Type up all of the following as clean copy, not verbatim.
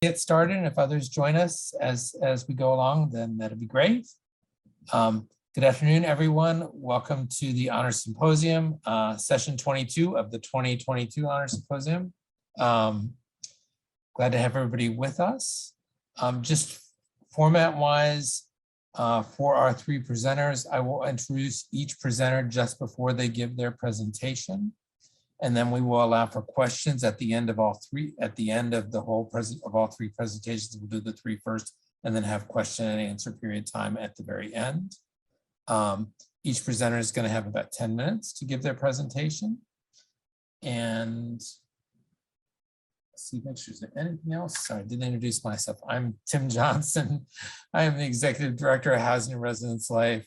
get started, and if others join us as we go along, then that'd be great. Good afternoon, everyone. Welcome to the Honor Symposium, session 22 of the 2022 Honor Symposium. Glad to have everybody with us. Just format-wise, for our three presenters, I will introduce each presenter just before they give their presentation. And then we will allow for questions at the end of all three, at the end of the whole of all three presentations. We'll do the three first and then have question and answer period time at the very end. Each presenter is going to have about 10 minutes to give their presentation. And let's see, make sure there's anything else. Sorry, I didn't introduce myself. I'm Tim Johnson. I am the Executive Director of Housing and Residence Life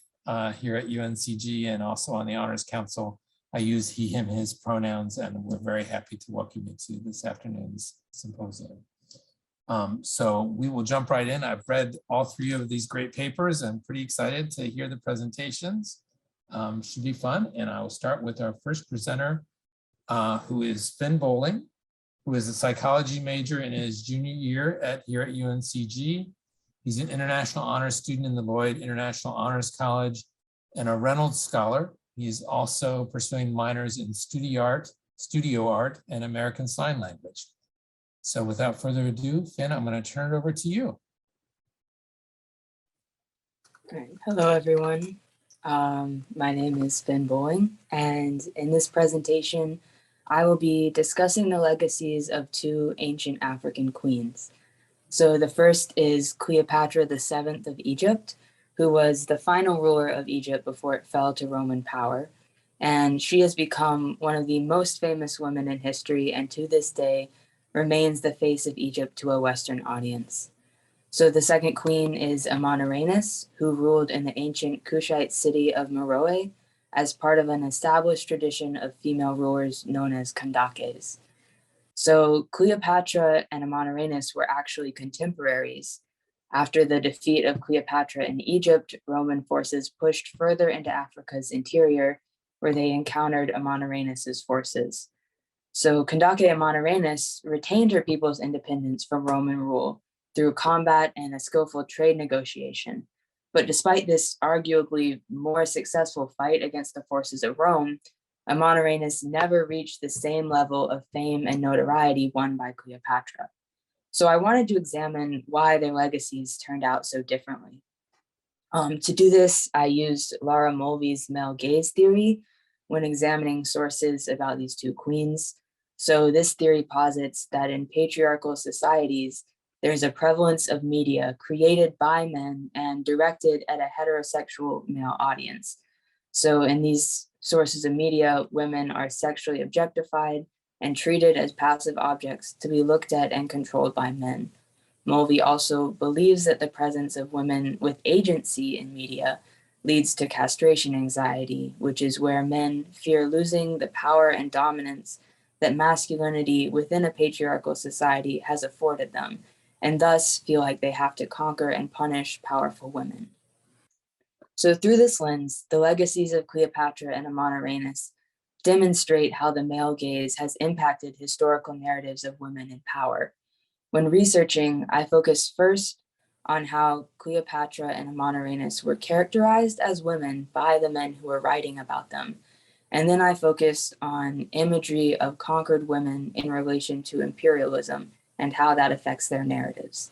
here at UNCG and also on the Honors Council. I use he, him, his pronouns, and we're very happy to welcome you to this afternoon's symposium. So we will jump right in. I've read all three of these great papers. I'm pretty excited to hear the presentations. Should be fun. And I will start with our first presenter, who is Finn Bowling, who is a psychology major in his junior year here at UNCG. He's an international honors student in the Lloyd International Honors College and a Reynolds Scholar. He's also pursuing minors in studio art, and American Sign Language. So without further ado, Finn, I'm going to turn it over to you. All right. Hello, everyone. My name is Finn Bowling, and in this presentation, I will be discussing the legacies of two ancient African queens. So the first is Cleopatra VII of Egypt, who was the final ruler of Egypt before it fell to Roman power. And she has become one of the most famous women in history, and to this day remains the face of Egypt to a Western audience. So the second queen is Amanirenas, who ruled in the ancient Kushite city of Meroe as part of an established tradition of female rulers known as kandakes. So Cleopatra and Amanirenas were actually contemporaries. After the defeat of Cleopatra in Egypt, Roman forces pushed further into Africa's interior, where they encountered Amanirenas' forces. So Kandake Amanirenas retained her people's independence from Roman rule through combat and a skillful trade negotiation. But despite this arguably more successful fight against the forces of Rome, Amanirenas never reached the same level of fame and notoriety won by Cleopatra. So I wanted to examine why their legacies turned out so differently. To do this, I used Lara Mulvey's male gaze theory when examining sources about these two queens. So this theory posits that in patriarchal societies, there's a prevalence of media created by men and directed at a heterosexual male audience. So in these sources of media, women are sexually objectified and treated as passive objects to be looked at and controlled by men. Mulvey also believes that the presence of women with agency in media leads to castration anxiety, which is where men fear losing the power and dominance that masculinity within a patriarchal society has afforded them, and thus feel like they have to conquer and punish powerful women. So through this lens, the legacies of Cleopatra and Amanirenas demonstrate how the male gaze has impacted historical narratives of women in power. When researching, I focused first on how Cleopatra and Amanirenas were characterized as women by the men who were writing about them. And then I focused on imagery of conquered women in relation to imperialism and how that affects their narratives.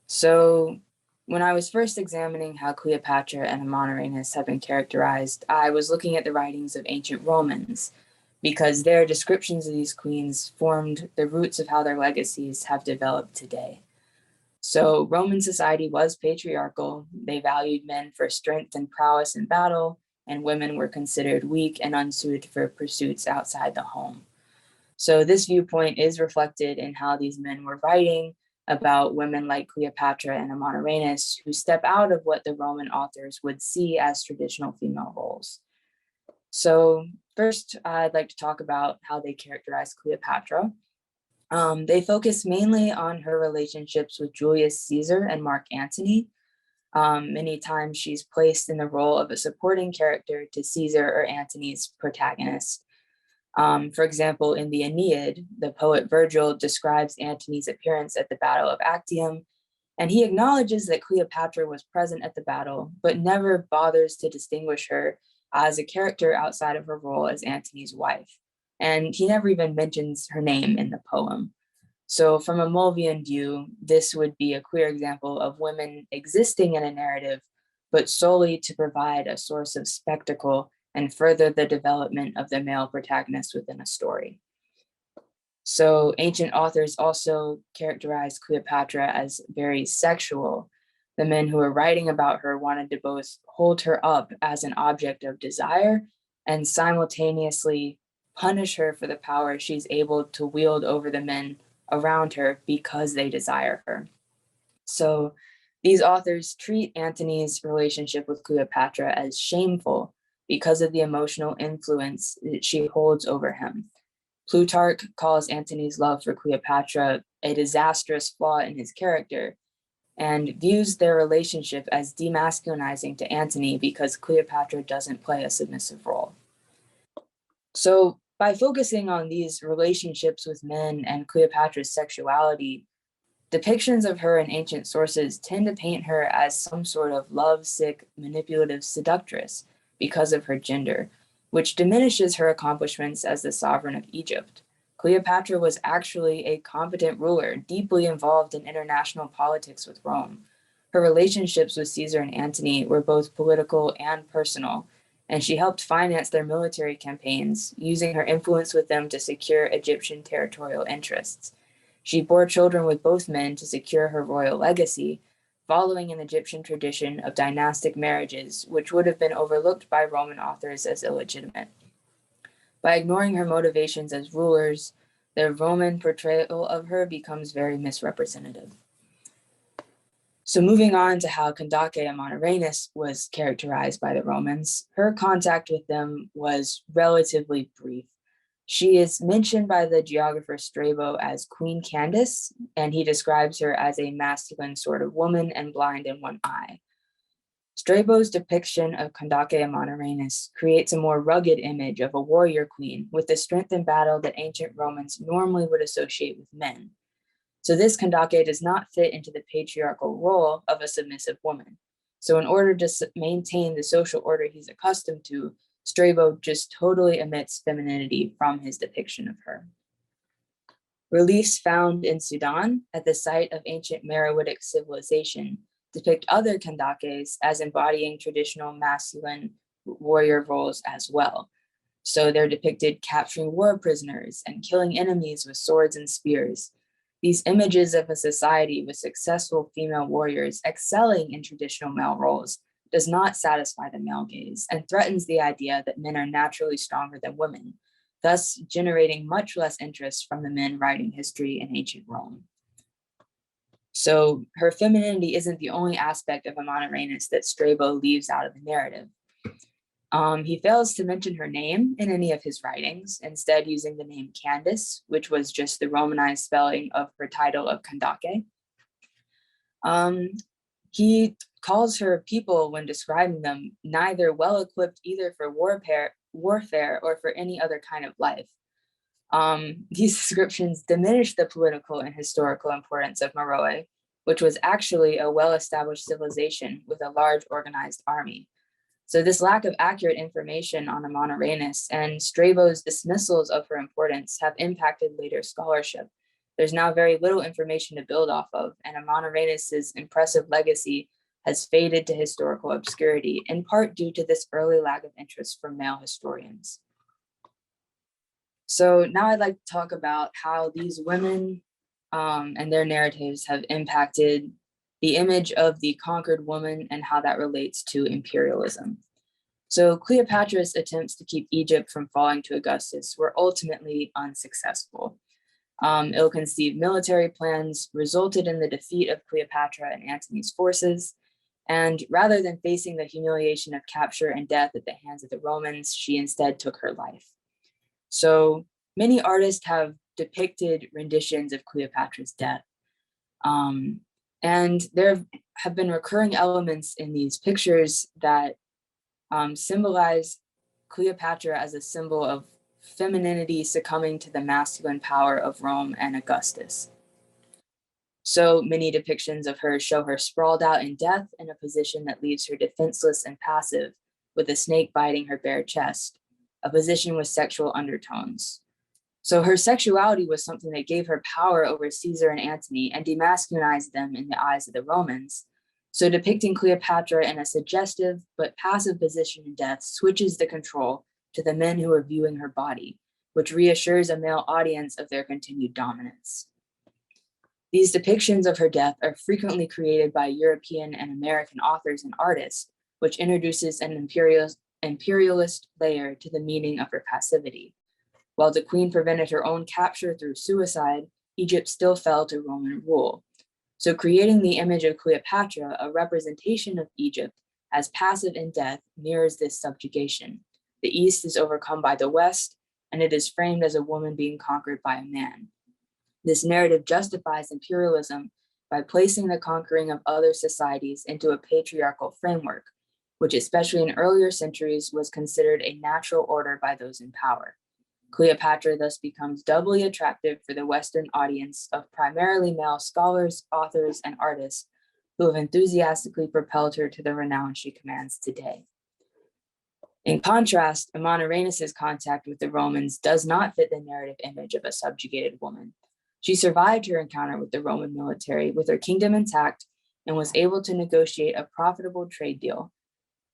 So when I was first examining how Cleopatra and Amanirenas have been characterized, I was looking at the writings of ancient Romans, because their descriptions of these queens formed the roots of how their legacies have developed today. So Roman society was patriarchal. They valued men for strength and prowess in battle, and women were considered weak and unsuited for pursuits outside the home. So this viewpoint is reflected in how these men were writing about women like Cleopatra and Amanirenas, who step out of what the Roman authors would see as traditional female roles. So first, I'd like to talk about how they characterize Cleopatra. They focus mainly on her relationships with Julius Caesar and Mark Antony. Many times she's placed in the role of a supporting character to Caesar or Antony's protagonist. For example, in the Aeneid, the poet Virgil describes Antony's appearance at the Battle of Actium, and he acknowledges that Cleopatra was present at the battle, but never bothers to distinguish her as a character outside of her role as Antony's wife. And he never even mentions her name in the poem. So from a Mulvian view, this would be a clear example of women existing in a narrative, but solely to provide a source of spectacle and further the development of the male protagonist within a story. So ancient authors also characterized Cleopatra as very sexual. The men who were writing about her wanted to both hold her up as an object of desire and simultaneously punish her for the power she's able to wield over the men around her because they desire her. So these authors treat Antony's relationship with Cleopatra as shameful because of the emotional influence that she holds over him. Plutarch calls Antony's love for Cleopatra a disastrous flaw in his character and views their relationship as demasculinizing to Antony because Cleopatra doesn't play a submissive role. So by focusing on these relationships with men and Cleopatra's sexuality, depictions of her in ancient sources tend to paint her as some sort of lovesick, manipulative seductress because of her gender, which diminishes her accomplishments as the sovereign of Egypt. Cleopatra was actually a competent ruler, deeply involved in international politics with Rome. Her relationships with Caesar and Antony were both political and personal, and she helped finance their military campaigns, using her influence with them to secure Egyptian territorial interests. She bore children with both men to secure her royal legacy, following an Egyptian tradition of dynastic marriages, which would have been overlooked by Roman authors as illegitimate. By ignoring her motivations as rulers, the Roman portrayal of her becomes very misrepresentative. So moving on to how Candace Amoneratus was characterized by the Romans, her contact with them was relatively brief. She is mentioned by the geographer Strabo as Queen Candace, and he describes her as a masculine sort of woman and blind in one eye. Strabo's depiction of Candace Amoneratus creates a more rugged image of a warrior queen with the strength in battle that ancient Romans normally would associate with men. So this Candace does not fit into the patriarchal role of a submissive woman. So in order to maintain the social order he's accustomed to, Strabo just totally omits femininity from his depiction of her. Reliefs found in Sudan at the site of ancient Meroitic civilization depict other Candaces as embodying traditional masculine warrior roles as well. So they're depicted capturing war prisoners and killing enemies with swords and spears. These images of a society with successful female warriors excelling in traditional male roles does not satisfy the male gaze and threatens the idea that men are naturally stronger than women, thus generating much less interest from the men writing history in ancient Rome. So her femininity isn't the only aspect of Amoneratus that Strabo leaves out of the narrative. He fails to mention her name in any of his writings, instead using the name Candace, which was just the Romanized spelling of her title of Candace. He calls her people, when describing them, neither well-equipped either for warfare or for any other kind of life. These descriptions diminish the political and historical importance of Meroe, which was actually a well-established civilization with a large organized army. So this lack of accurate information on Amoneratus and Strabo's dismissals of her importance have impacted later scholarship. There's now very little information to build off of, and Amoneratus's impressive legacy has faded to historical obscurity, in part due to this early lack of interest from male historians. So now I'd like to talk about how these women and their narratives have impacted the image of the conquered woman and how that relates to imperialism. So Cleopatra's attempts to keep Egypt from falling to Augustus were ultimately unsuccessful. Ill-conceived military plans resulted in the defeat of Cleopatra and Antony's forces, and rather than facing the humiliation of capture and death at the hands of the Romans, she instead took her life. So many artists have depicted renditions of Cleopatra's death. And there have been recurring elements in these pictures that symbolize Cleopatra as a symbol of femininity succumbing to the masculine power of Rome and Augustus. So many depictions of her show her sprawled out in death in a position that leaves her defenseless and passive, with a snake biting her bare chest, a position with sexual undertones. So her sexuality was something that gave her power over Caesar and Antony and demasculinized them in the eyes of the Romans. So depicting Cleopatra in a suggestive but passive position in death switches the control to the men who are viewing her body, which reassures a male audience of their continued dominance. These depictions of her death are frequently created by European and American authors and artists, which introduces an imperialist layer to the meaning of her passivity. While the queen prevented her own capture through suicide, Egypt still fell to Roman rule. So creating the image of Cleopatra, a representation of Egypt as passive in death, mirrors this subjugation. The East is overcome by the West, and it is framed as a woman being conquered by a man. This narrative justifies imperialism by placing the conquering of other societies into a patriarchal framework, which especially in earlier centuries was considered a natural order by those in power. Cleopatra thus becomes doubly attractive for the Western audience of primarily male scholars, authors, and artists who have enthusiastically propelled her to the renown she commands today. In contrast, Amonarenas' contact with the Romans does not fit the narrative image of a subjugated woman. She survived her encounter with the Roman military with her kingdom intact and was able to negotiate a profitable trade deal.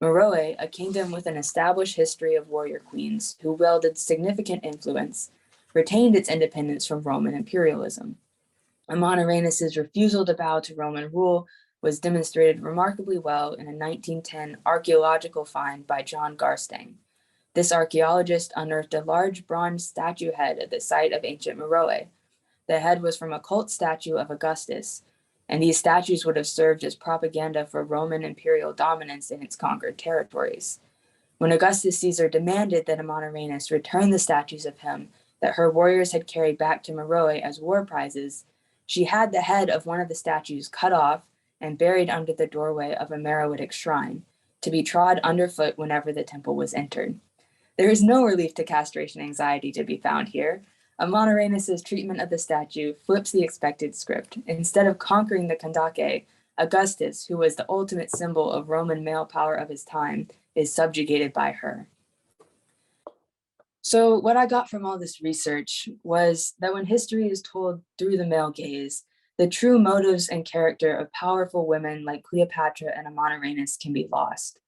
Meroe, a kingdom with an established history of warrior queens who wielded significant influence, retained its independence from Roman imperialism. Amonarenas' refusal to bow to Roman rule was demonstrated remarkably well in a 1910 archaeological find by John Garstang. This archaeologist unearthed a large bronze statue head at the site of ancient Meroe. The head was from a cult statue of Augustus, and these statues would have served as propaganda for Roman imperial dominance in its conquered territories. When Augustus Caesar demanded that Amonarenas return the statues of him that her warriors had carried back to Meroe as war prizes, she had the head of one of the statues cut off and buried under the doorway of a Meroitic shrine, to be trod underfoot whenever the temple was entered. There is no relief to castration anxiety to be found here. Amonarenas' treatment of the statue flips the expected script. Instead of conquering the Kandake, Augustus, who was the ultimate symbol of Roman male power of his time, is subjugated by her. So what I got from all this research was that when history is told through the male gaze, the true motives and character of powerful women like Cleopatra and Amonarenas can be lost.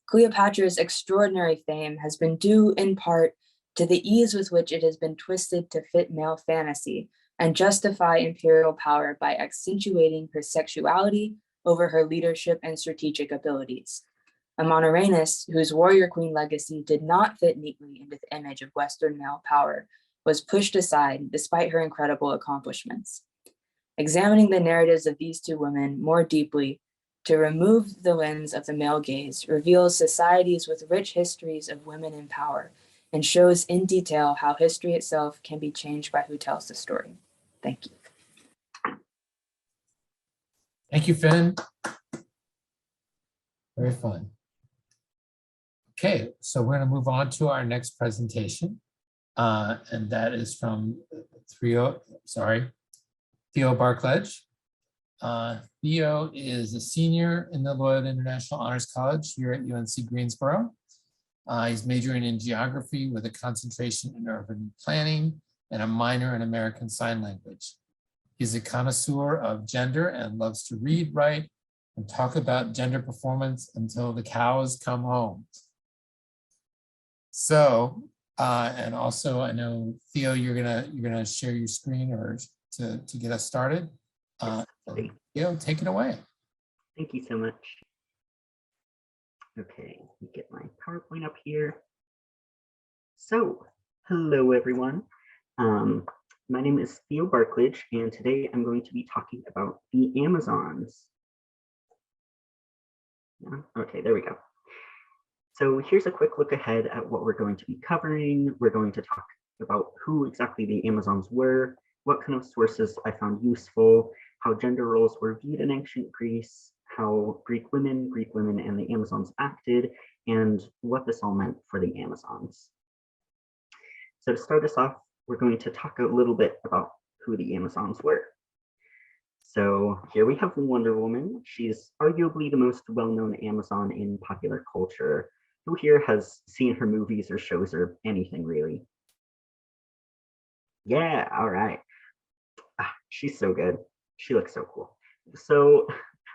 Cleopatra's extraordinary fame has been due in part to the ease with which it has been twisted to fit male fantasy and justify imperial power by accentuating her sexuality over her leadership and strategic abilities. Amonarenas, whose warrior queen legacy did not fit neatly into the image of Western male power, was pushed aside despite her incredible accomplishments. Examining the narratives of these two women more deeply to remove the lens of the male gaze reveals societies with rich histories of women in power and shows in detail how history itself can be changed by who tells the story. Thank you. Thank you, Finn. Very fun. Okay, so we're going to move on to our next presentation, and that is from Theo Barcledge. Theo is a senior in the Loyola International Honors College here at UNC Greensboro. He's majoring in geography with a concentration in urban planning and a minor in American Sign Language. He's a connoisseur of gender and loves to read, write, and talk about gender performance until the cows come home. So, and also I know, Theo, you're gonna share your screen or to get us started. Theo, take it away. Thank you so much. Okay, let me get my PowerPoint up here. So, hello everyone. My name is Theo Barcledge, and today I'm going to be talking about the Amazons. Yeah, okay, there we go. So here's a quick look ahead at what we're going to be covering. We're going to talk about who exactly the Amazons were, what kind of sources I found useful, how gender roles were viewed in ancient Greece, how Greek women and the Amazons acted, and what this all meant for the Amazons. So to start us off, we're going to talk a little bit about who the Amazons were. So here we have Wonder Woman. She's arguably the most well-known Amazon in popular culture. Who here has seen her movies or shows or anything really? Yeah, all right. She's so good. She looks so cool. So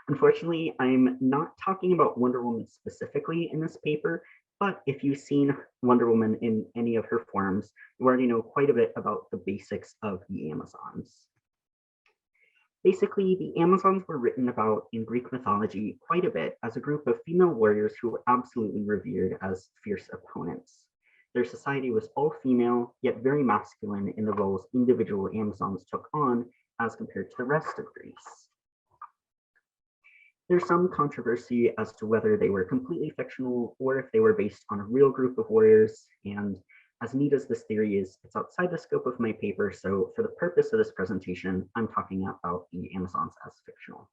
unfortunately, I'm not talking about Wonder Woman specifically in this paper, but if you've seen Wonder Woman in any of her forms, you already know quite a bit about the basics of the Amazons. Basically, the Amazons were written about in Greek mythology quite a bit as a group of female warriors who were absolutely revered as fierce opponents. Their society was all female, yet very masculine in the roles individual Amazons took on as compared to the rest of Greece. There's some controversy as to whether they were completely fictional or if they were based on a real group of warriors, and as neat as this theory is, it's outside the scope of my paper, so for the purpose of this presentation, I'm talking about the Amazons as fictional.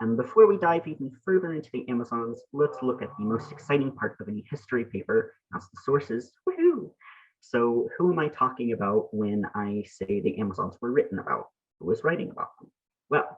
And before we dive even further into the Amazons, let's look at the most exciting part of any history paper, as the sources. Woohoo! So who am I talking about when I say the Amazons were written about? Who was writing about them? Well,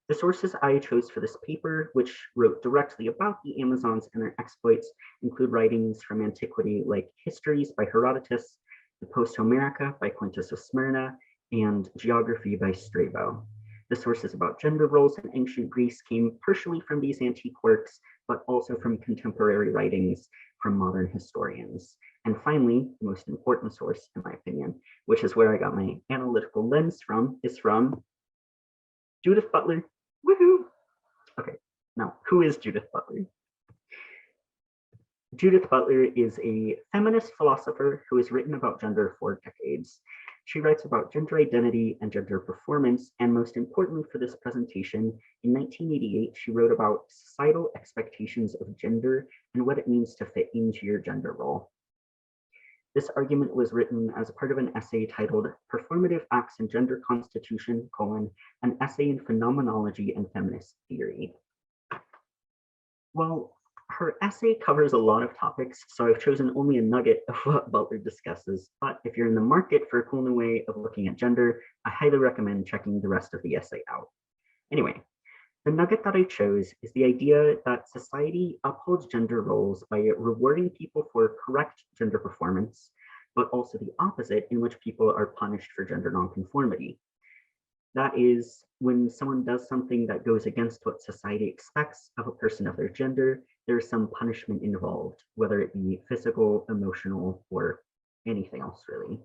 the sources I chose for this paper, which wrote directly about the Amazons and their exploits, include writings from antiquity like Histories by Herodotus, the Post-Homerica by Quintus of Smyrna, and Geography by Strabo. The sources about gender roles in ancient Greece came partially from these antique works, but also from contemporary writings from modern historians. And finally, the most important source, in my opinion, which is where I got my analytical lens from, is from Judith Butler. Woohoo! Okay, now who is Judith Butler? Judith Butler is a feminist philosopher who has written about gender for decades. She writes about gender identity and gender performance, and most importantly for this presentation, in 1988, she wrote about societal expectations of gender and what it means to fit into your gender role. This argument was written as part of an essay titled Performative Acts in Gender Constitution, an essay in phenomenology and feminist theory. Well, her essay covers a lot of topics, so I've chosen only a nugget of what Butler discusses, but if you're in the market for a cool new way of looking at gender, I highly recommend checking the rest of the essay out. Anyway, the nugget that I chose is the idea that society upholds gender roles by rewarding people for correct gender performance, but also the opposite, in which people are punished for gender nonconformity. That is, when someone does something that goes against what society expects of a person of their gender, there's some punishment involved, whether it be physical, emotional, or anything else really.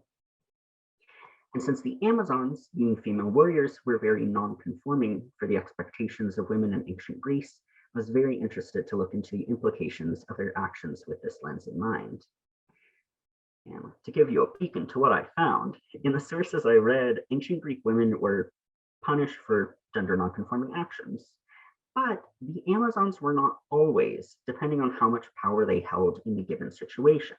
And since the Amazons, being female warriors, were very non-conforming for the expectations of women in ancient Greece, I was very interested to look into the implications of their actions with this lens in mind. And to give you a peek into what I found, in the sources I read, ancient Greek women were punished for gender non-conforming actions. But the Amazons were not always, depending on how much power they held in a given situation.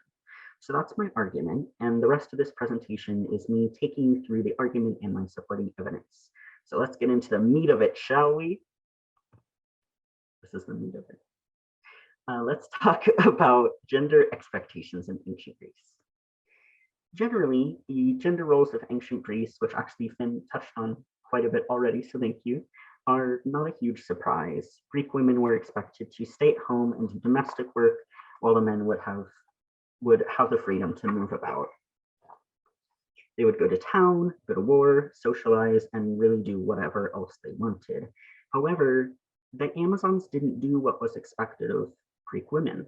So that's my argument, and the rest of this presentation is me taking you through the argument and my supporting evidence. So let's get into the meat of it, shall we? This is the meat of it. Let's talk about gender expectations in ancient Greece. Generally, the gender roles of ancient Greece, which actually Finn touched on quite a bit already, so thank you, are not a huge surprise. Greek women were expected to stay at home and do domestic work, while the men would have the freedom to move about. They would go to town, go to war, socialize, and really do whatever else they wanted. However, the Amazons didn't do what was expected of Greek women.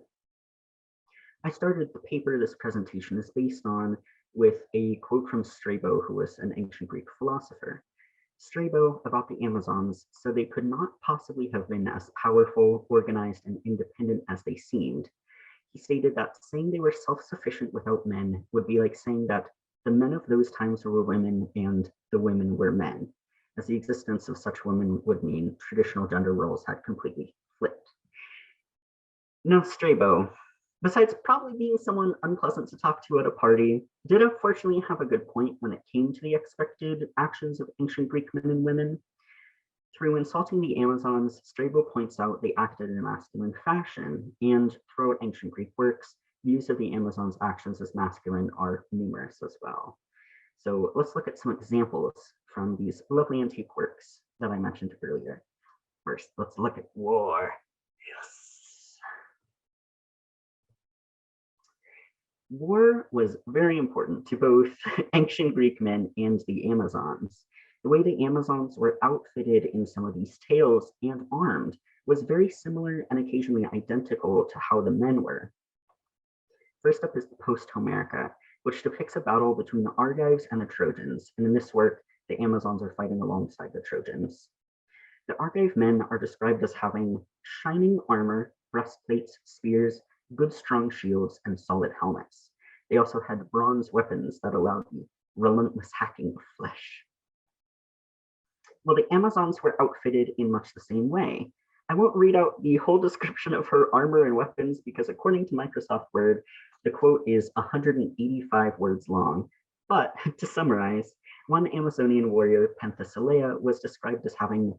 I started the paper this presentation is based on with a quote from Strabo, who was an ancient Greek philosopher. Strabo, about the Amazons, said they could not possibly have been as powerful, organized, and independent as they seemed. He stated that saying they were self-sufficient without men would be like saying that the men of those times were women and the women were men, as the existence of such women would mean traditional gender roles had completely flipped. Now, Strabo, besides probably being someone unpleasant to talk to at a party, did unfortunately have a good point when it came to the expected actions of ancient Greek men and women. Through insulting the Amazons, Strabo points out they acted in a masculine fashion, and throughout ancient Greek works, views of the Amazon's actions as masculine are numerous as well. So let's look at some examples from these lovely antique works that I mentioned earlier. First, let's look at war. Yes. War was very important to both ancient Greek men and the Amazons. The way the Amazons were outfitted in some of these tales and armed was very similar and occasionally identical to how the men were. First up is the Post-Homerica, which depicts a battle between the Argives and the Trojans, and in this work, the Amazons are fighting alongside the Trojans. The Argive men are described as having shining armor, breastplates, spears, good strong shields, and solid helmets. They also had bronze weapons that allowed the relentless hacking of flesh. Well, the Amazons were outfitted in much the same way. I won't read out the whole description of her armor and weapons because according to Microsoft Word, the quote is 185 words long. But to summarize, one Amazonian warrior, Penthesilea, was described as having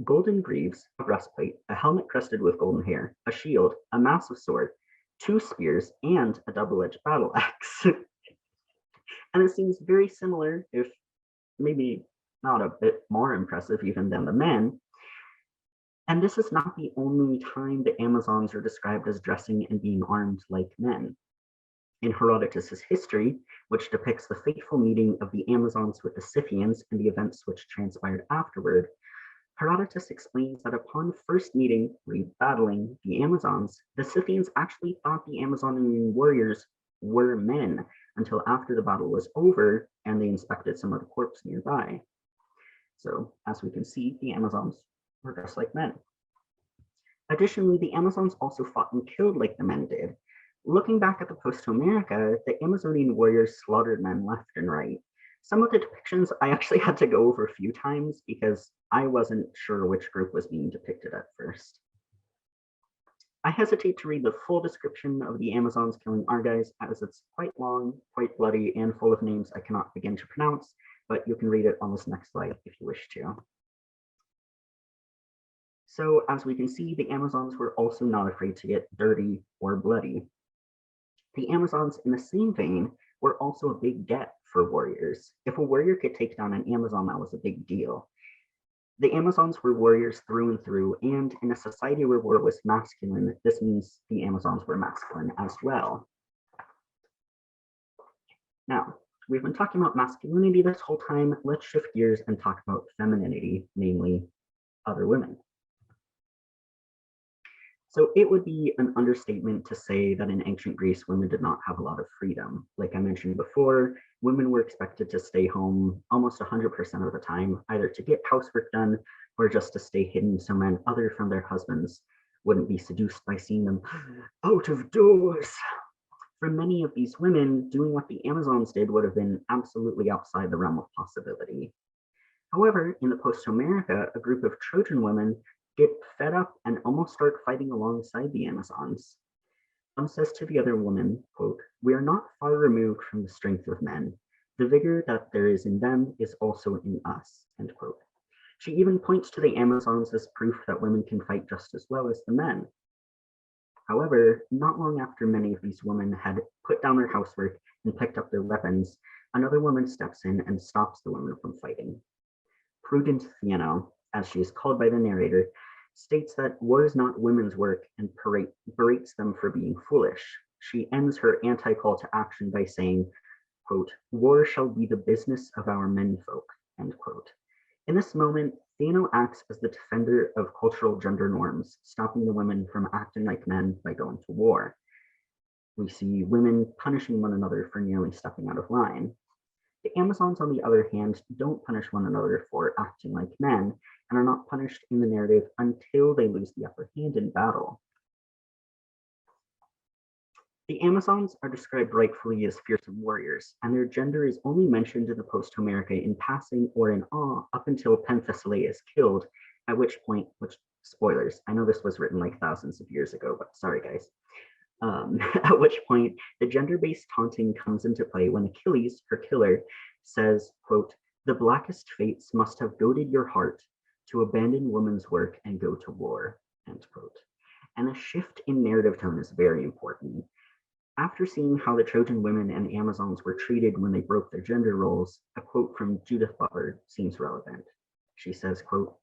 golden greaves, a breastplate, a helmet crested with golden hair, a shield, a massive sword, 2 spears, and a double-edged battle axe. And it seems very similar, if maybe not a bit more impressive even than the men. And this is not the only time the Amazons are described as dressing and being armed like men. In Herodotus's history, which depicts the fateful meeting of the Amazons with the Scythians and the events which transpired afterward, Herodotus explains that upon first meeting, battling the Amazons, the Scythians actually thought the Amazonian warriors were men until after the battle was over and they inspected some of the corpses nearby. So, as we can see, the Amazons were dressed like men. Additionally, the Amazons also fought and killed like the men did. Looking back at the Post-Homerica, the Amazonian warriors slaughtered men left and right. Some of the depictions I actually had to go over a few times because I wasn't sure which group was being depicted at first. I hesitate to read the full description of the Amazons killing Argives as it's quite long, quite bloody, and full of names I cannot begin to pronounce, but you can read it on this next slide if you wish to. So as we can see, the Amazons were also not afraid to get dirty or bloody. The Amazons, in the same vein, were also a big get for warriors. If a warrior could take down an Amazon, that was a big deal. The Amazons were warriors through and through, and in a society where war was masculine, this means the Amazons were masculine as well. Now, we've been talking about masculinity this whole time. Let's shift gears and talk about femininity, namely other women. So it would be an understatement to say that in ancient Greece, women did not have a lot of freedom. Like I mentioned before, women were expected to stay home almost 100% of the time, either to get housework done or just to stay hidden so men other from their husbands wouldn't be seduced by seeing them out of doors. For many of these women, doing what the Amazons did would have been absolutely outside the realm of possibility. However, in the Post-Homerica, a group of Trojan women get fed up and almost start fighting alongside the Amazons. One says to the other woman, quote, "We are not far removed from the strength of men. The vigor that there is in them is also in us," end quote. She even points to the Amazons as proof that women can fight just as well as the men. However, not long after many of these women had put down their housework and picked up their weapons, another woman steps in and stops the women from fighting. Prudent Theano, as she is called by the narrator, states that war is not women's work and berates them for being foolish. She ends her anti-call to action by saying, quote, "War shall be the business of our menfolk," end quote. In this moment, Theano acts as the defender of cultural gender norms, stopping the women from acting like men by going to war. We see women punishing one another for nearly stepping out of line. The Amazons, on the other hand, don't punish one another for acting like men and are not punished in the narrative until they lose the upper hand in battle. The Amazons are described rightfully as fearsome warriors, and their gender is only mentioned in the Post-Homerica in passing or in awe up until Penthesilea is killed, at which point, spoilers, I know this was written like thousands of years ago, but sorry guys. At which point, the gender-based taunting comes into play when Achilles, her killer, says, quote, "The blackest fates must have goaded your heart to abandon woman's work and go to war," end quote. And a shift in narrative tone is very important. After seeing how the Trojan women and Amazons were treated when they broke their gender roles, a quote from Judith Butler seems relevant. She says, quote,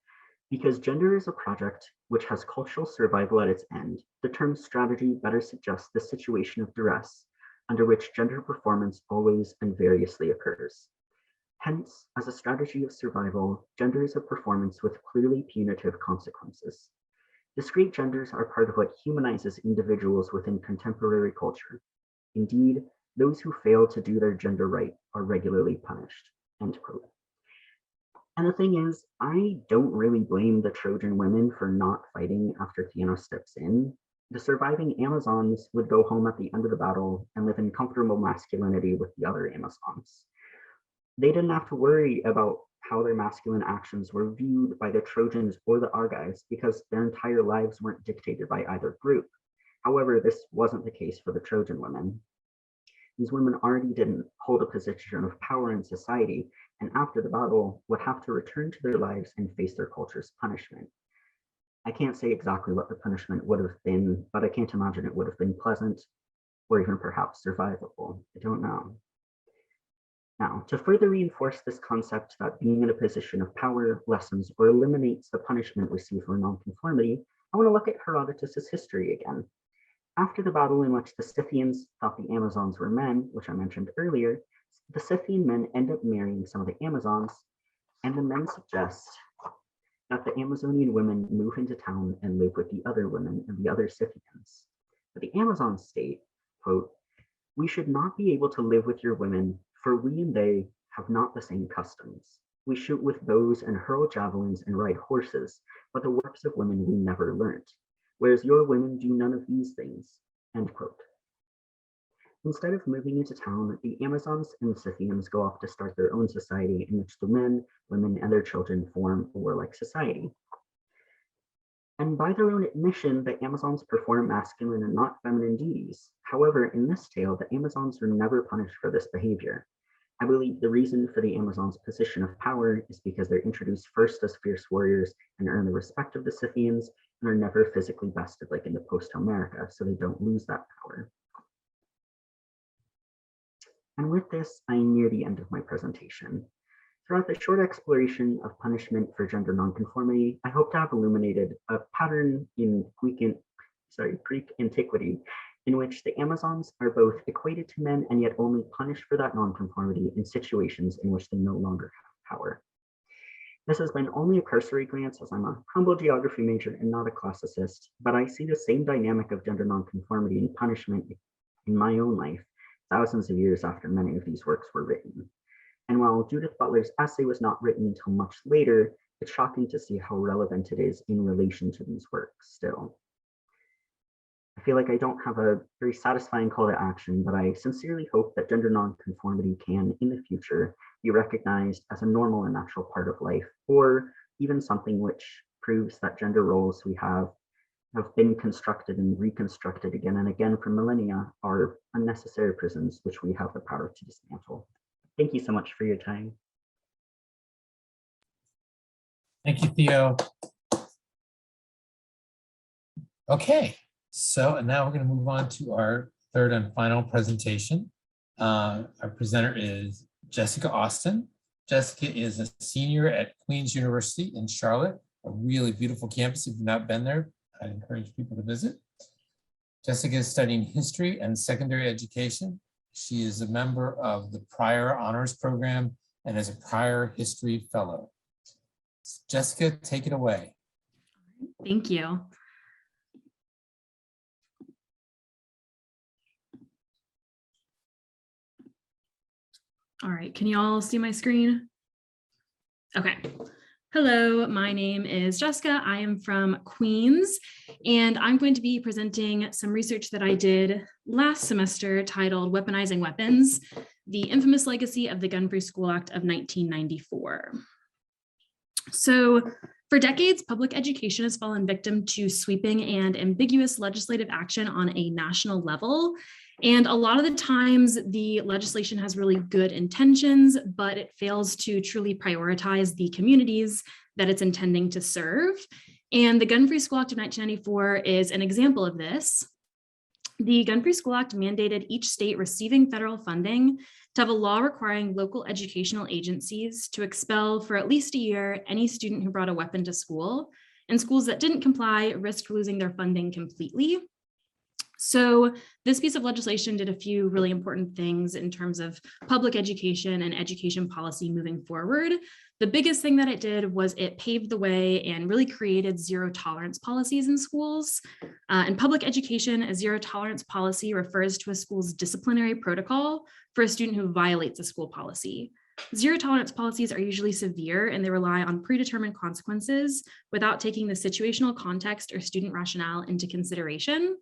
"Because gender is a project which has cultural survival at its end, the term strategy better suggests the situation of duress under which gender performance always and variously occurs. Hence, as a strategy of survival, gender is a performance with clearly punitive consequences. Discrete genders are part of what humanizes individuals within contemporary culture. Indeed, those who fail to do their gender right are regularly punished." End quote. And the thing is, I don't really blame the Trojan women for not fighting after Theano steps in. The surviving Amazons would go home at the end of the battle and live in comfortable masculinity with the other Amazons. They didn't have to worry about how their masculine actions were viewed by the Trojans or the Argives because their entire lives weren't dictated by either group. However, this wasn't the case for the Trojan women. These women already didn't hold a position of power in society, and after the battle would have to return to their lives and face their culture's punishment. I can't say exactly what the punishment would have been, but I can't imagine it would have been pleasant or even perhaps survivable. I don't know. Now, to further reinforce this concept that being in a position of power lessens or eliminates the punishment received for nonconformity, I want to look at Herodotus's history again. After the battle in which the Scythians thought the Amazons were men, which I mentioned earlier, the Scythian men end up marrying some of the Amazons, and the men suggest that the Amazonian women move into town and live with the other women and the other Scythians. But the Amazons state, quote, "We should not be able to live with your women, for we and they have not the same customs. We shoot with bows and hurl javelins and ride horses, but the works of women we never learnt, whereas your women do none of these things." End quote. Instead of moving into town, the Amazons and Scythians go off to start their own society in which the men, women, and their children form a warlike society. And by their own admission, the Amazons perform masculine and not feminine duties. However, in this tale, the Amazons are never punished for this behavior. I believe the reason for the Amazons' position of power is because they're introduced first as fierce warriors and earn the respect of the Scythians and are never physically bested like in the post-Homerica, so they don't lose that power. And with this, I am near the end of my presentation. Throughout the short exploration of punishment for gender nonconformity, I hope to have illuminated a pattern in Greek antiquity in which the Amazons are both equated to men and yet only punished for that nonconformity in situations in which they no longer have power. This has been only a cursory glance as I'm a humble geography major and not a classicist, but I see the same dynamic of gender nonconformity and punishment in my own life, thousands of years after many of these works were written. And while Judith Butler's essay was not written until much later, it's shocking to see how relevant it is in relation to these works still. I feel like I don't have a very satisfying call to action, but I sincerely hope that gender nonconformity can, in the future, be recognized as a normal and natural part of life, or even something which proves that gender roles we have been constructed and reconstructed again and again for millennia are unnecessary prisons which we have the power to dismantle. Thank you so much for your time. Thank you, Theo. Okay, so now we're going to move on to our third and final presentation. Our presenter is Jessica Austin. Jessica is a senior at Queen's University in Charlotte, a really beautiful campus. If you've not been there, I encourage people to visit. Jessica is studying history and secondary education. She is a member of the Prior Honors Program and is a Prior History Fellow. Jessica, take it away. Thank you. All right, can you all see my screen? Okay. Hello, my name is Jessica. I am from Queens, and I'm going to be presenting some research that I did last semester titled Weaponizing Weapons, the Infamous Legacy of the Gun-Free School Act of 1994. So for decades, public education has fallen victim to sweeping and ambiguous legislative action on a national level. And a lot of the times the legislation has really good intentions, but it fails to truly prioritize the communities that it's intending to serve. And the Gun-Free School Act of 1994 is an example of this. The Gun-Free School Act mandated each state receiving federal funding to have a law requiring local educational agencies to expel for at least a year any student who brought a weapon to school, and schools that didn't comply risked losing their funding completely. So this piece of legislation did a few really important things in terms of public education and education policy moving forward. The biggest thing that it did was it paved the way and really created zero tolerance policies in schools. In public education, a zero tolerance policy refers to a school's disciplinary protocol for a student who violates a school policy. Zero tolerance policies are usually severe and they rely on predetermined consequences without taking the situational context or student rationale into consideration.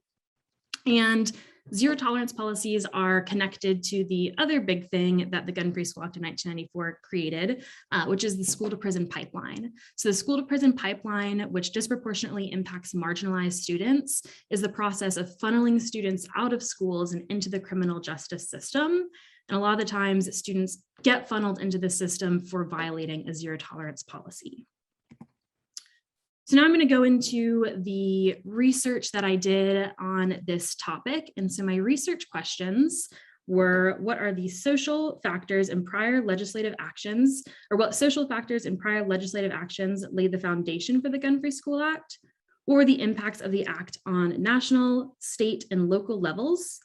And zero tolerance policies are connected to the other big thing that the Gun-Free School Act of 1994 created, which is the school to prison pipeline. So the school to prison pipeline, which disproportionately impacts marginalized students, is the process of funneling students out of schools and into the criminal justice system. And a lot of the times students get funneled into the system for violating a zero tolerance policy. So now I'm going to go into the research that I did on this topic. And so my research questions were, what are the social factors in prior legislative actions, or what social factors in prior legislative actions laid the foundation for the Gun-Free School Act? What were the impacts of the act on national, state, and local levels?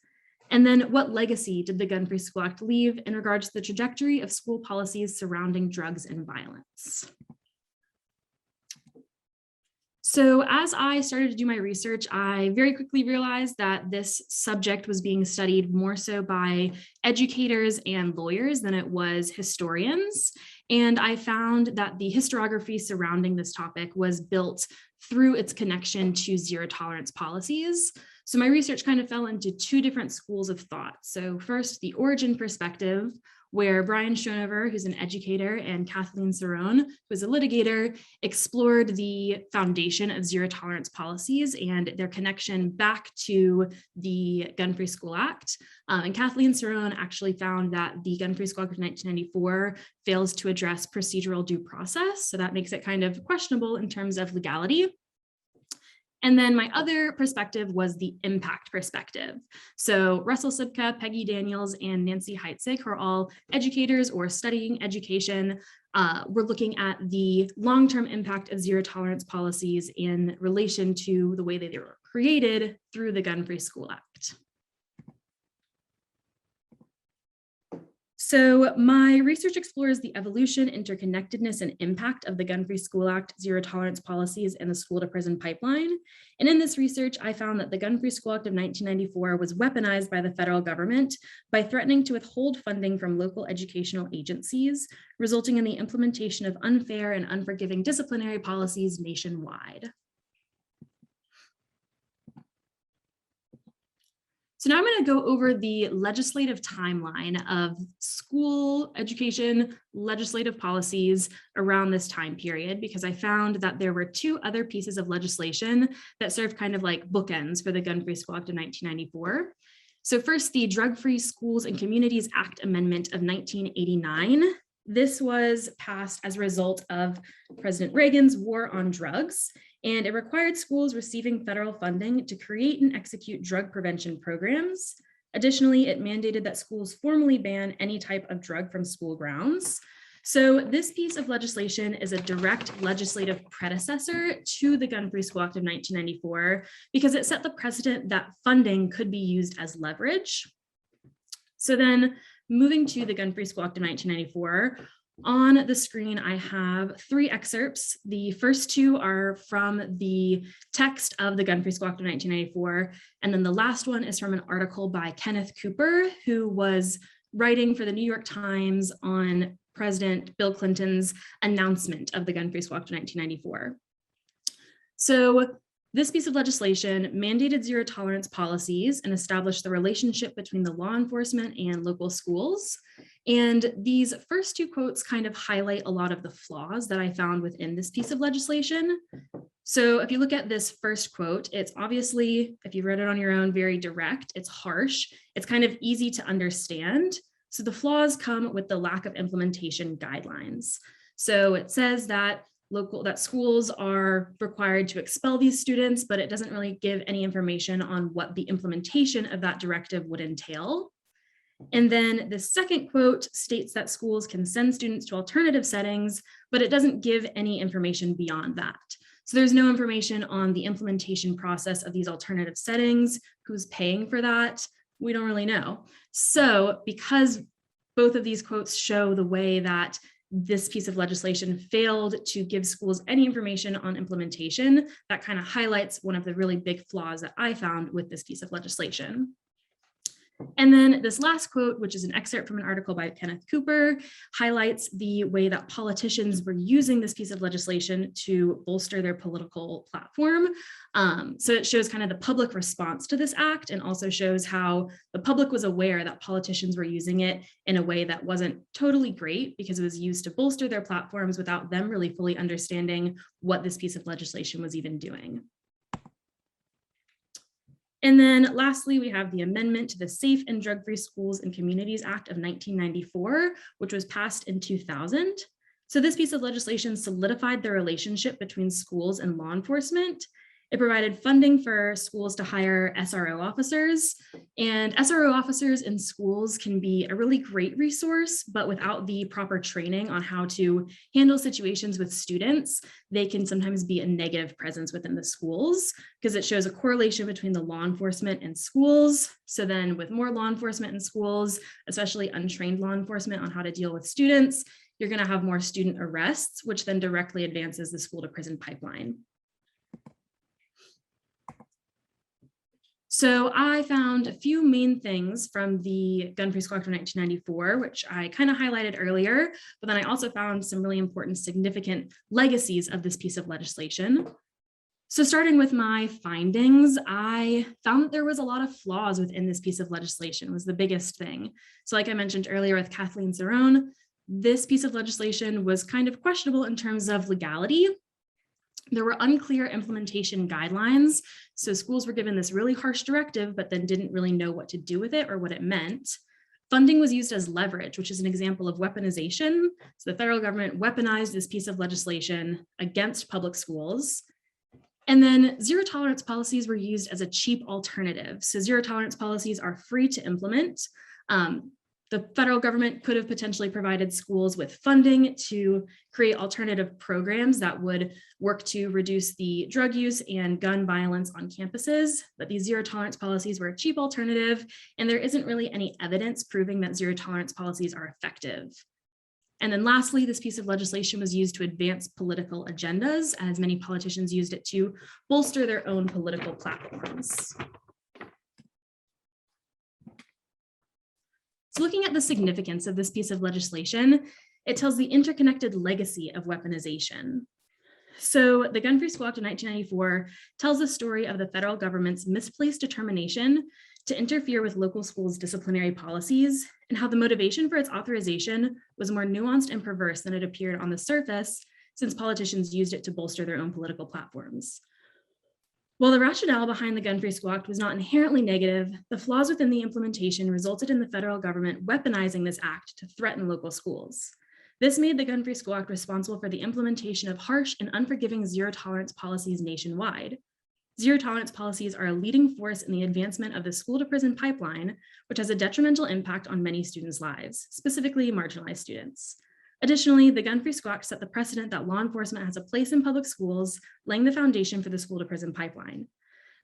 And then what legacy did the Gun-Free School Act leave in regards to the trajectory of school policies surrounding drugs and violence? So as I started to do my research, I very quickly realized that this subject was being studied more so by educators and lawyers than it was historians. And I found that the historiography surrounding this topic was built through its connection to zero tolerance policies. So my research kind of fell into two different schools of thought. So first, the origin perspective, where Brian Schonover, who's an educator, and Kathleen Cerrone, who's a litigator, explored the foundation of zero tolerance policies and their connection back to the Gun-Free School Act. And Kathleen Cerrone actually found that the Gun-Free School Act of 1994 fails to address procedural due process. So that makes it kind of questionable in terms of legality. And then my other perspective was the impact perspective. So Russell Sipka, Peggy Daniels, and Nancy Heitzig, who are all educators or studying education, were looking at the long-term impact of zero tolerance policies in relation to the way that they were created through the Gun-Free School Act. So my research explores the evolution, interconnectedness, and impact of the Gun-Free School Act zero tolerance policies and the school to prison pipeline. And in this research, I found that the Gun-Free School Act of 1994 was weaponized by the federal government by threatening to withhold funding from local educational agencies, resulting in the implementation of unfair and unforgiving disciplinary policies nationwide. So now I'm going to go over the legislative timeline of school education legislative policies around this time period, because I found that there were two other pieces of legislation that served kind of like bookends for the Gun-Free School Act of 1994. So first, the Drug-Free Schools and Communities Act Amendment of 1989. This was passed as a result of President Reagan's war on drugs, and it required schools receiving federal funding to create and execute drug prevention programs. Additionally, it mandated that schools formally ban any type of drug from school grounds. So this piece of legislation is a direct legislative predecessor to the Gun-Free School Act of 1994 because it set the precedent that funding could be used as leverage. So then moving to the Gun-Free School Act of 1994, on the screen, I have three excerpts. The first two are from the text of the Gun-Free School Act of 1994. And then the last one is from an article by Kenneth Cooper, who was writing for the New York Times on President Bill Clinton's announcement of the Gun-Free School Act of 1994. So this piece of legislation mandated zero tolerance policies and established the relationship between the law enforcement and local schools. And these first two quotes kind of highlight a lot of the flaws that I found within this piece of legislation. So if you look at this first quote, it's obviously, if you read it on your own, very direct, it's harsh, it's kind of easy to understand. So the flaws come with the lack of implementation guidelines. So it says that that schools are required to expel these students, but it doesn't really give any information on what the implementation of that directive would entail. And then the second quote states that schools can send students to alternative settings, but it doesn't give any information beyond that. So there's no information on the implementation process of these alternative settings, who's paying for that, we don't really know. So because both of these quotes show the way that this piece of legislation failed to give schools any information on implementation, that kind of highlights one of the really big flaws that I found with this piece of legislation. And then this last quote, which is an excerpt from an article by Kenneth Cooper, highlights the way that politicians were using this piece of legislation to bolster their political platform. So it shows kind of the public response to this act, and also shows how the public was aware that politicians were using it in a way that wasn't totally great, because it was used to bolster their platforms without them really fully understanding what this piece of legislation was even doing. And then lastly, we have the amendment to the Safe and Drug-Free Schools and Communities Act of 1994, which was passed in 2000. So this piece of legislation solidified the relationship between schools and law enforcement. It provided funding for schools to hire SRO officers, and SRO officers in schools can be a really great resource, but without the proper training on how to handle situations with students, they can sometimes be a negative presence within the schools, because it shows a correlation between the law enforcement and schools. So then with more law enforcement in schools, especially untrained law enforcement on how to deal with students, you're going to have more student arrests, which then directly advances the school to prison pipeline. So I found a few main things from the Gun-Free School Act of 1994, which I kind of highlighted earlier, but then I also found some really important, significant legacies of this piece of legislation. So starting with my findings, I found that there was a lot of flaws within this piece of legislation, was the biggest thing. So like I mentioned earlier with Kathleen Cerrone, this piece of legislation was kind of questionable in terms of legality. There were unclear implementation guidelines. So schools were given this really harsh directive, but then didn't really know what to do with it or what it meant. Funding was used as leverage, which is an example of weaponization. So the federal government weaponized this piece of legislation against public schools. And then zero tolerance policies were used as a cheap alternative. So zero tolerance policies are free to implement. The federal government could have potentially provided schools with funding to create alternative programs that would work to reduce the drug use and gun violence on campuses, but these zero tolerance policies were a cheap alternative, and there isn't really any evidence proving that zero tolerance policies are effective. And then lastly, this piece of legislation was used to advance political agendas, as many politicians used it to bolster their own political platforms. So looking at the significance of this piece of legislation, it tells the interconnected legacy of weaponization. So the Gun-Free School Act of 1994 tells the story of the federal government's misplaced determination to interfere with local schools' disciplinary policies, and how the motivation for its authorization was more nuanced and perverse than it appeared on the surface, since politicians used it to bolster their own political platforms. While the rationale behind the Gun-Free School Act was not inherently negative, the flaws within the implementation resulted in the federal government weaponizing this act to threaten local schools. This made the Gun-Free School Act responsible for the implementation of harsh and unforgiving zero tolerance policies nationwide. Zero tolerance policies are a leading force in the advancement of the school to prison pipeline, which has a detrimental impact on many students' lives, specifically marginalized students. Additionally, the Gun-Free School Act set the precedent that law enforcement has a place in public schools, laying the foundation for the school to prison pipeline.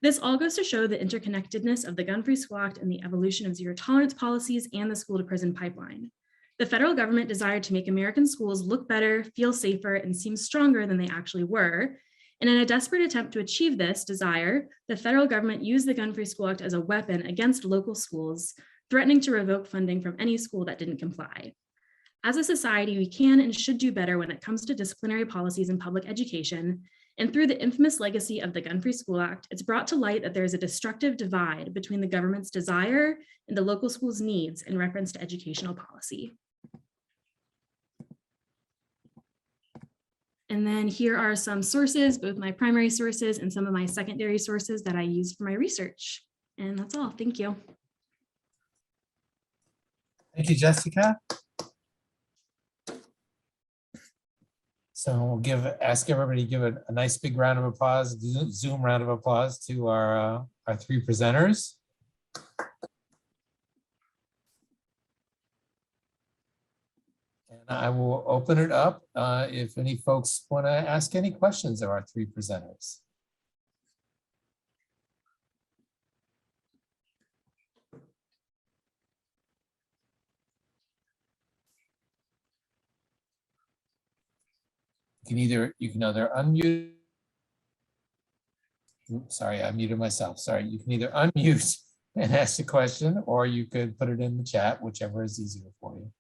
This all goes to show the interconnectedness of the Gun-Free School Act and the evolution of zero tolerance policies and the school to prison pipeline. The federal government desired to make American schools look better, feel safer, and seem stronger than they actually were. And in a desperate attempt to achieve this desire, the federal government used the Gun-Free School Act as a weapon against local schools, threatening to revoke funding from any school that didn't comply. As a society, we can and should do better when it comes to disciplinary policies in public education, and through the infamous legacy of the Gun-Free School Act, it's brought to light that there is a destructive divide between the government's desire and the local school's needs in reference to educational policy. And then here are some sources, both my primary sources and some of my secondary sources that I used for my research. And that's all. Thank you. Thank you, Jessica. So we'll ask everybody to give a nice big round of applause, Zoom round of applause to our three presenters. And I will open it up if any folks want to ask any questions of our three presenters. You can either unmute. Oops, sorry, I muted myself. Sorry, you can either unmute and ask a question, or you could put it in the chat, whichever is easier for you.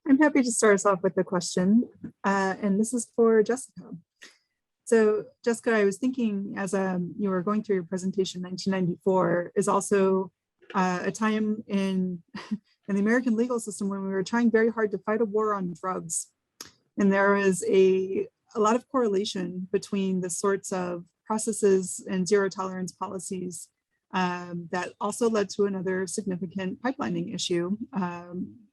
I'm happy to start us off with a question, and this is for Jessica. So Jessica, I was thinking as you were going through your presentation, 1994 is also a time in the American legal system when we were trying very hard to fight a war on drugs. And there is a lot of correlation between the sorts of processes and zero tolerance policies that also led to another significant pipelining issue,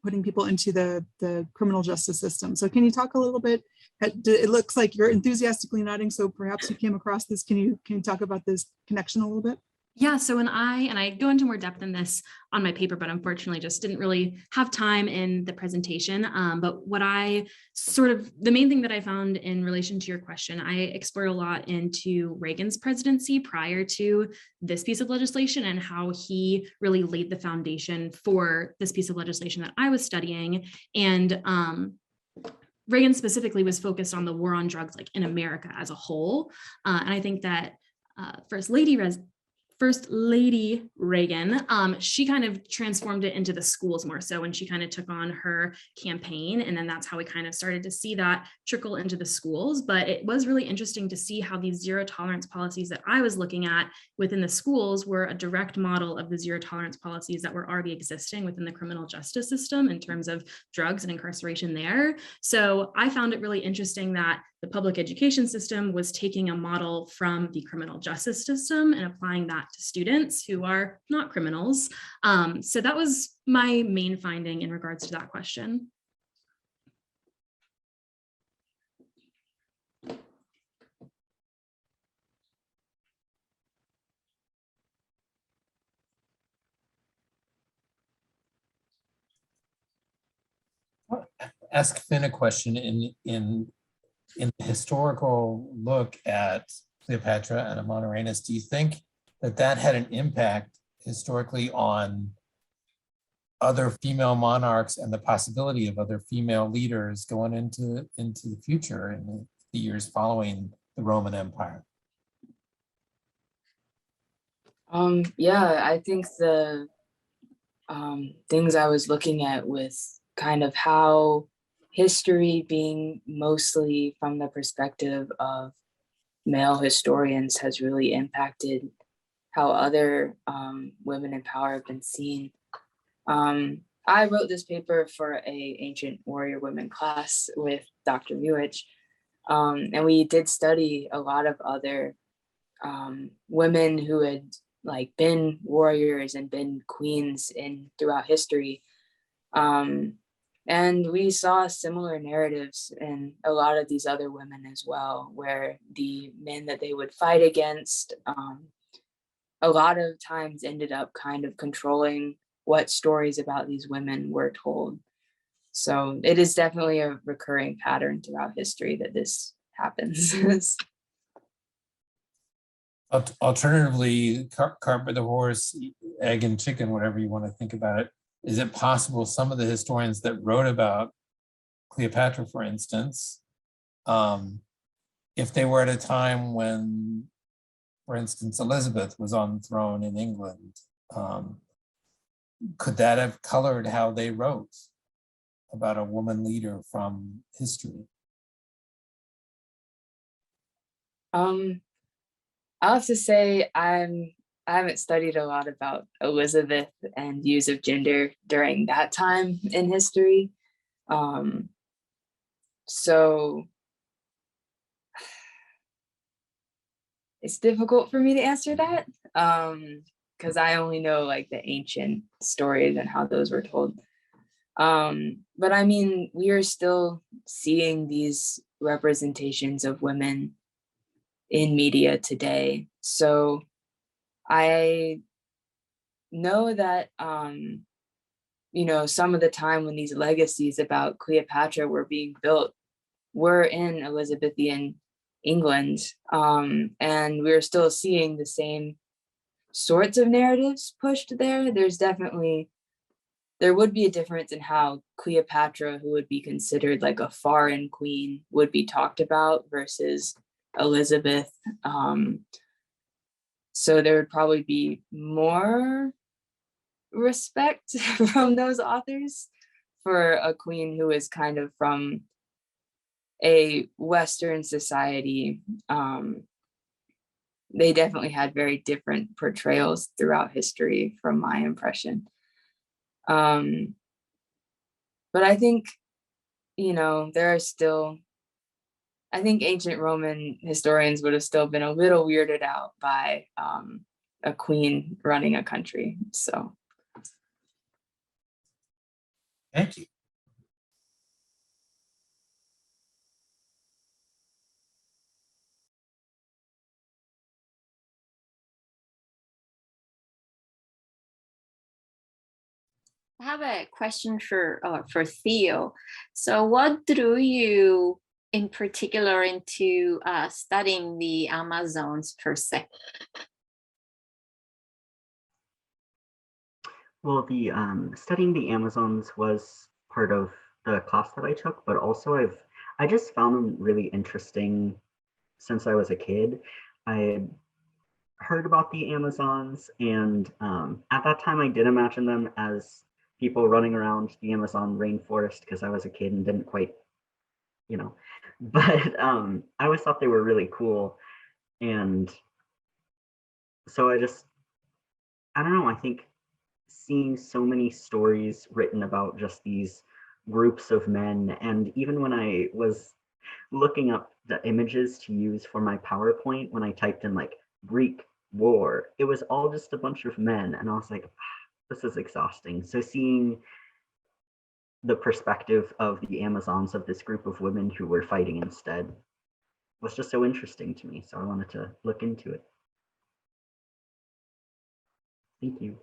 putting people into the criminal justice system. So can you talk a little bit? It looks like you're enthusiastically nodding, so perhaps you came across this. Can you talk about this connection a little bit? Yeah, so I go into more depth in this on my paper, but unfortunately just didn't really have time in the presentation. But the main thing that I found in relation to your question, I explored a lot into Reagan's presidency prior to this piece of legislation and how he really laid the foundation for this piece of legislation that I was studying. And Reagan specifically was focused on the war on drugs, like in America as a whole. And I think that First Lady Reagan, she kind of transformed it into the schools more so when she kind of took on her campaign. And then that's how we kind of started to see that trickle into the schools. But it was really interesting to see how these zero tolerance policies that I was looking at within the schools were a direct model of the zero tolerance policies that were already existing within the criminal justice system in terms of drugs and incarceration there. So I found it really interesting that the public education system was taking a model from the criminal justice system and applying that to students who are not criminals. So that was my main finding in regards to that question. Ask Finn a question in the historical look at Cleopatra and Amon-Ra. Do you think that had an impact historically on other female monarchs and the possibility of other female leaders going into the future in the years following the Roman Empire? Yeah, I think the things I was looking at with kind of how history being mostly from the perspective of male historians has really impacted how other women in power have been seen. I wrote this paper for a ancient warrior women class with Dr. Muich, and we did study a lot of other women who had been warriors and been queens throughout history. And we saw similar narratives in a lot of these other women as well, where the men that they would fight against a lot of times ended up kind of controlling what stories about these women were told. So it is definitely a recurring pattern throughout history that this happens. Alternatively, cart by the horse, egg and chicken, whatever you want to think about it. Is it possible some of the historians that wrote about Cleopatra, for instance, if they were at a time when, for instance, Elizabeth was on the throne in England, could that have colored how they wrote about a woman leader from history? I'll have to say I haven't studied a lot about Elizabeth and views of gender during that time in history. So it's difficult for me to answer that because I only know the ancient stories and how those were told. But I mean, we are still seeing these representations of women in media today. So I know that, some of the time when these legacies about Cleopatra were being built were in Elizabethan England. And we're still seeing the same sorts of narratives pushed there. There would be a difference in how Cleopatra, who would be considered like a foreign queen, would be talked about versus Elizabeth. So there would probably be more respect from those authors for a queen who is kind of from a Western society. They definitely had very different portrayals throughout history, from my impression. But I think, I think ancient Roman historians would have still been a little weirded out by a queen running a country. So. Thank you. I have a question for Theo. So what drew you in particular into studying the Amazons per se? Well, the studying the Amazons was part of the class that I took, but also I just found them really interesting since I was a kid. I had heard about the Amazons, and at that time I did imagine them as people running around the Amazon rainforest because I was a kid and didn't quite, but I always thought they were really cool. And so I don't know, I think seeing so many stories written about just these groups of men, and even when I was looking up the images to use for my PowerPoint, when I typed in like Greek war, it was all just a bunch of men, and I was like, this is exhausting. So seeing the perspective of the Amazons, of this group of women who were fighting instead, was just so interesting to me. So I wanted to look into it. Thank you.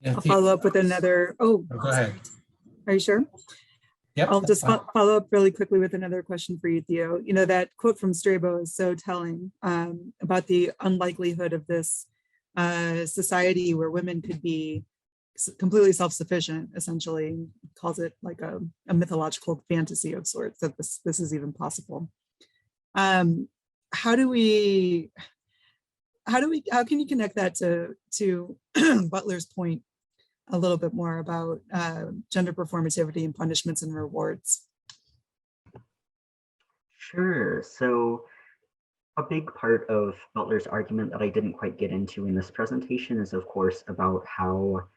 Yeah, I'll follow up with another. Oh, go ahead. Are you sure? Yep. I'll just follow up really quickly with another question for you, Theo. That quote from Strabo is so telling about the unlikelihood of this society where women could be completely self-sufficient. Essentially, calls it like a mythological fantasy of sorts that this is even possible. How can you connect that to Butler's point a little bit more about gender performativity and punishments and rewards? Sure. So a big part of Butler's argument that I didn't quite get into in this presentation is, of course, about how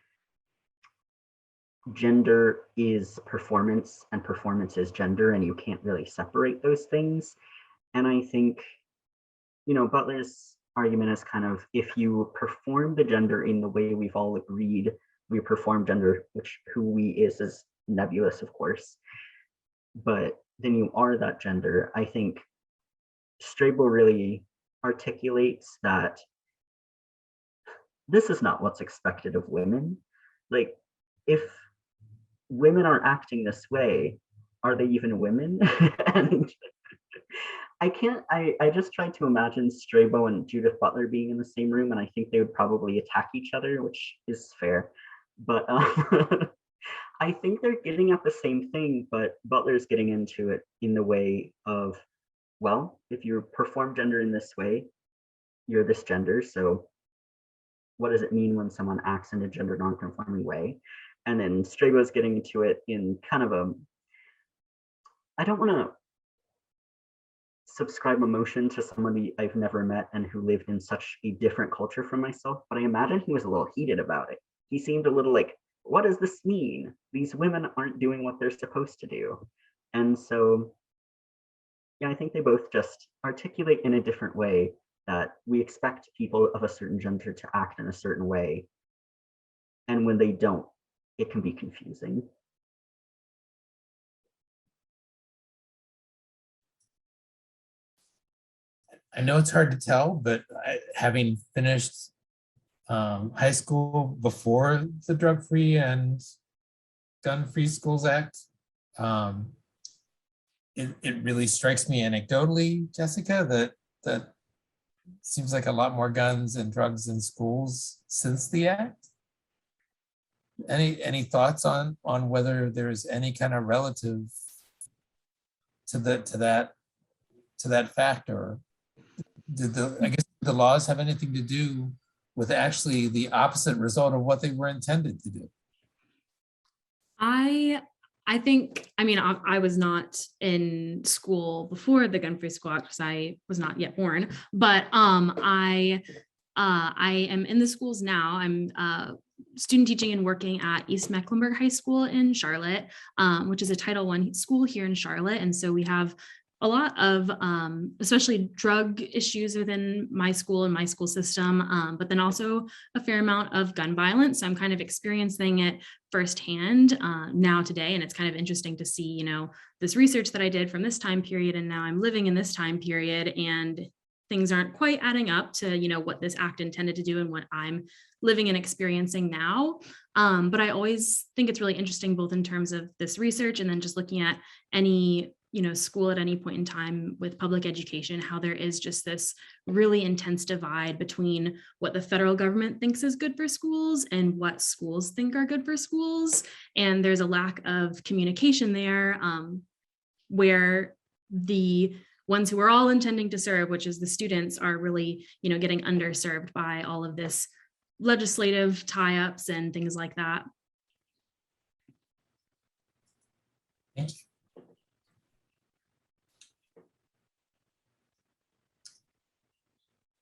gender is performance and performance is gender, and you can't really separate those things. And I think, Butler's argument is kind of, if you perform the gender in the way we've all agreed we perform gender, which who we is nebulous, of course, but then you are that gender. I think Strabo really articulates that this is not what's expected of women. Like, if women are acting this way, are they even women? And I just tried to imagine Strabo and Judith Butler being in the same room, and I think they would probably attack each other, which is fair. But I think they're getting at the same thing, but Butler's getting into it in the way of, well, if you perform gender in this way, you're this gender. So what does it mean when someone acts in a gender non-conforming way? And then Strabo's getting into it in kind of I don't want to subscribe emotion to somebody I've never met and who lived in such a different culture from myself, but I imagine he was a little heated about it. He seemed a little like, what does this mean? These women aren't doing what they're supposed to do. And so, yeah, I think they both just articulate in a different way that we expect people of a certain gender to act in a certain way. And when they don't, it can be confusing. I know it's hard to tell, but having finished high school before the Drug-Free and Gun-Free Schools Act, it really strikes me anecdotally, Jessica, that seems like a lot more guns and drugs in schools since the act. Any thoughts on whether there's any kind of relative to that factor? I guess the laws have anything to do with actually the opposite result of what they were intended to do? I think, I mean, I was not in school before the Gun Free School Act because I was not yet born, but I am in the schools now. I'm student teaching and working at East Mecklenburg High School in Charlotte, which is a Title I school here in Charlotte. And so we have a lot of especially drug issues within my school and my school system, but then also a fair amount of gun violence. So I'm kind of experiencing it firsthand now today. And it's kind of interesting to see, you know, this research that I did from this time period, and now I'm living in this time period, and things aren't quite adding up to, you know, what this act intended to do and what I'm living and experiencing now. But I always think it's really interesting, both in terms of this research and then just looking at any, you know, school at any point in time with public education, how there is just this really intense divide between what the federal government thinks is good for schools and what schools think are good for schools. And there's a lack of communication there, where the ones who are all intending to serve, which is the students, are really, you know, getting underserved by all of this legislative tie-ups and things like that. Thank you.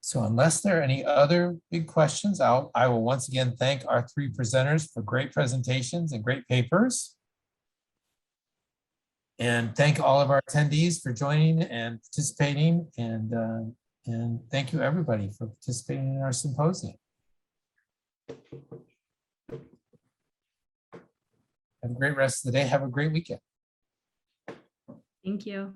So unless there are any other big questions, I will once again thank our three presenters for great presentations and great papers. And thank all of our attendees for joining and participating. And thank you everybody for participating in our symposium. Have a great rest of the day. Have a great weekend. Thank you.